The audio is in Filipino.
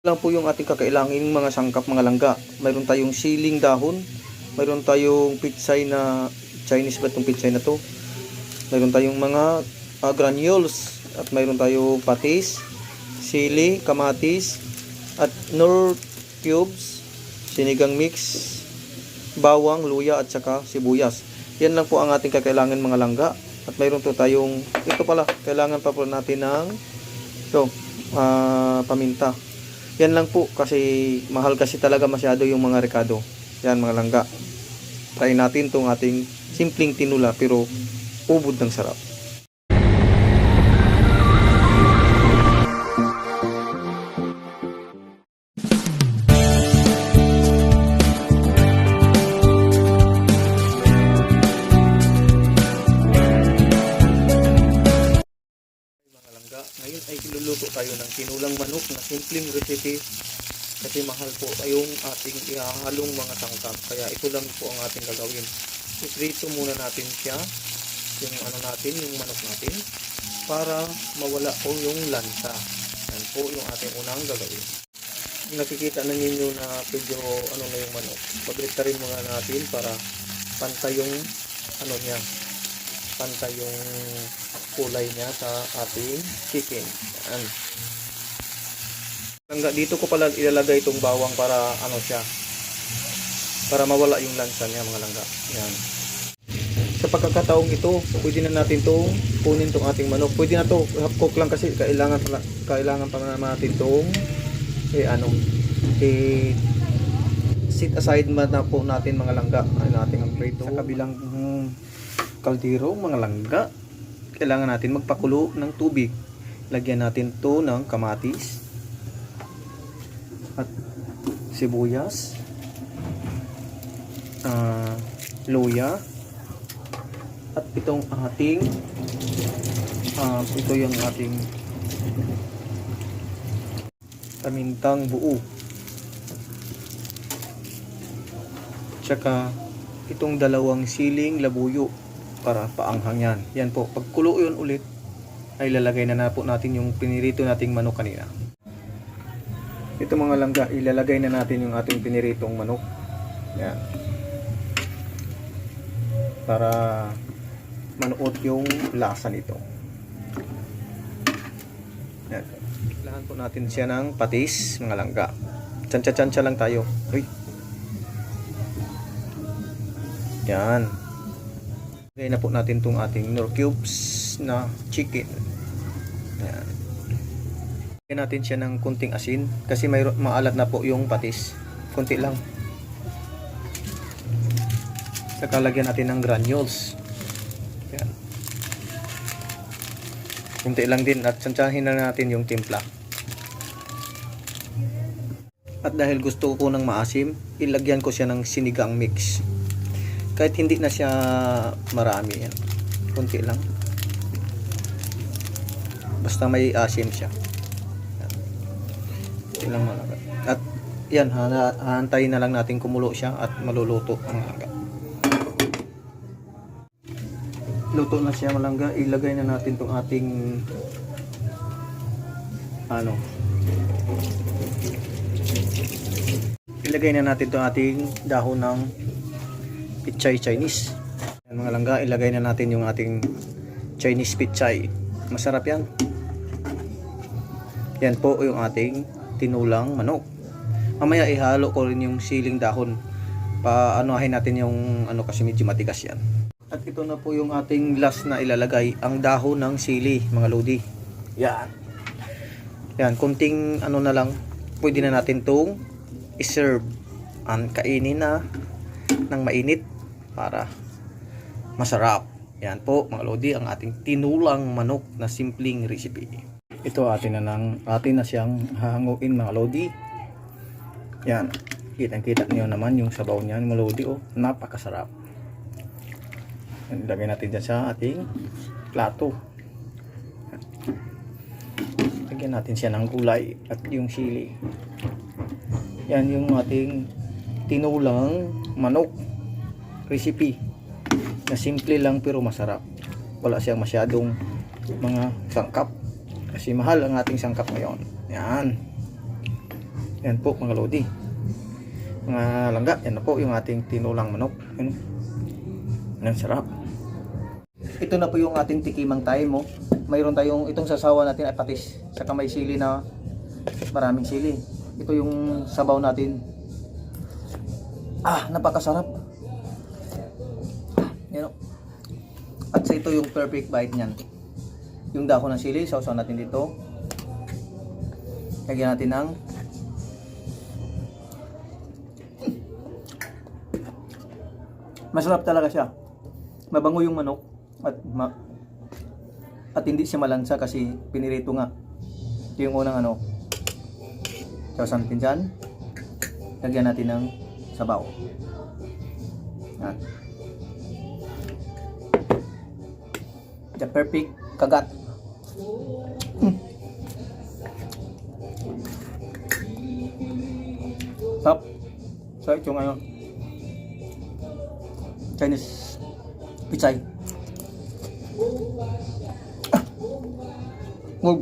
Lang po yung ating kakailanganing mga sangkap, mga langga. Mayroon tayong siling dahon, mayroon tayong pitsay na Chinese ba itong pitsay na to, mayroon tayong mga granules, at mayroon tayong patis, sili, kamatis, at nor cubes, sinigang mix, bawang, luya at saka sibuyas. Yan lang po ang ating kakailangan, mga langga. At mayroon to tayong, ito pala, kailangan pa po natin ng ito, paminta. Yan lang po, kasi mahal kasi talaga masyado yung mga rekado. Yan mga langga. Try natin tong ating simpleng tinula pero ubod ng sarap. Mga langga, ngayon ay iluluto tayo ng tinulang manok na simpleng recipe. Kasi mahal po yung ating ihahalong mga sangkap. Kaya ito lang po ang ating gagawin. Iprito muna natin siya, yung natin, yung manok natin, para mawala po yung lansa. Yan po yung ating unang gagawin. Nakikita na ninyo na medyo na yung manok. Pagliktarin muna natin para pantay yung niya, pantay yung kulay niya sa ating chicken. Yan. Dito ko pala ilalagay itong bawang para siya, para mawala yung lansa niya, mga langga. Yan. Sa pagkakataong ito, pwede na natin itong kunin itong ating manok. Pwede na ito, half cook lang kasi kailangan pa natin itong sit aside na po natin, mga langga. Natin ang prito sa kabilang kaldero, mga langga. Kailangan natin magpakulo ng tubig. Lagyan natin to ng kamatis at sibuyas, luya, at itong ating ito yung ating pamintang buo, tsaka itong dalawang siling labuyo para paanghang yan. Yan po, pagkulo yun ulit ay lalagay na po natin yung pinirito nating manok kanina. Ito mga langga, ilalagay na natin yung ating piniritong manok. Yan. Para manuot yung lasa nito. Yan. Kailangan po natin siya ng patis, mga langga. Tsansya-tsansya lang tayo. Uy. Yan. Lagay na po natin itong ating nor cubes na chicken. Yan. Lagyan natin siya ng kunting asin kasi maalat na po yung patis. Kunti lang. Saka lagyan natin ng granules. Yan. Kunti lang din at tsantsahin na natin yung timpla. At dahil gusto ko ng maasim, ilagyan ko siya ng sinigang mix. Kahit hindi na siya marami, yan. Kunti lang. Basta may asim siya. Lang mga. At yan, haantayin na lang natin kumulo siya at maluluto ang langga. Luto na siya, malangga. Ilagay na natin tong ating ilagay na natin tong ating dahon ng pitsay Chinese. Yan mga langga, ilagay na natin yung ating Chinese pitsay. Masarap yan. Yan po yung ating tinulang manok. Mamaya ihalo ko rin yung siling dahon. Paanuhin natin yung kasi medyo matigas yan. At ito na po yung ating last na ilalagay, ang dahon ng sili, mga lodi. Yan. Yan, kunting na lang. Pwede na natin tong i-serve. Kainin na ng mainit para masarap. Yan po mga lodi, ang ating tinulang manok na simpleng recipe. Ito atin na siyang hahanguin, mga lodi. Yan. Kitang-kita niyo naman yung sabaw niyan, mga lodi. Napakasarap. Ilagay natin dyan sa ating plato. Lagyan natin siya ng gulay at yung sili. Yan yung ating tinulang manok recipe. Na simple lang pero masarap. Wala siyang masyadong mga sangkap. Kasi mahal ang ating sangkap ngayon. Yan. Yan po mga lodi. Mga langga, yan na po yung ating tinulang manok. Yan. Ang sarap. Ito na po yung ating tikimang tayo mo. Mayroon tayong itong sasawa natin ay patis. Saka may sili na maraming sili. Ito yung sabaw natin. Napakasarap. Yan o. At sa ito yung perfect bite niyan. Yung dahon ng sili, sausaw natin dito. Lagyan natin ng masarap talaga siya. Mabango yung manok at hindi siya malansa kasi pinirito nga. Ito yung unang ano. Sausaw natin dyan. Lagyan natin ng sabaw. Yan. The perfect kagat. Sarap. So ito yung ano, Chinese pichay. Ngog.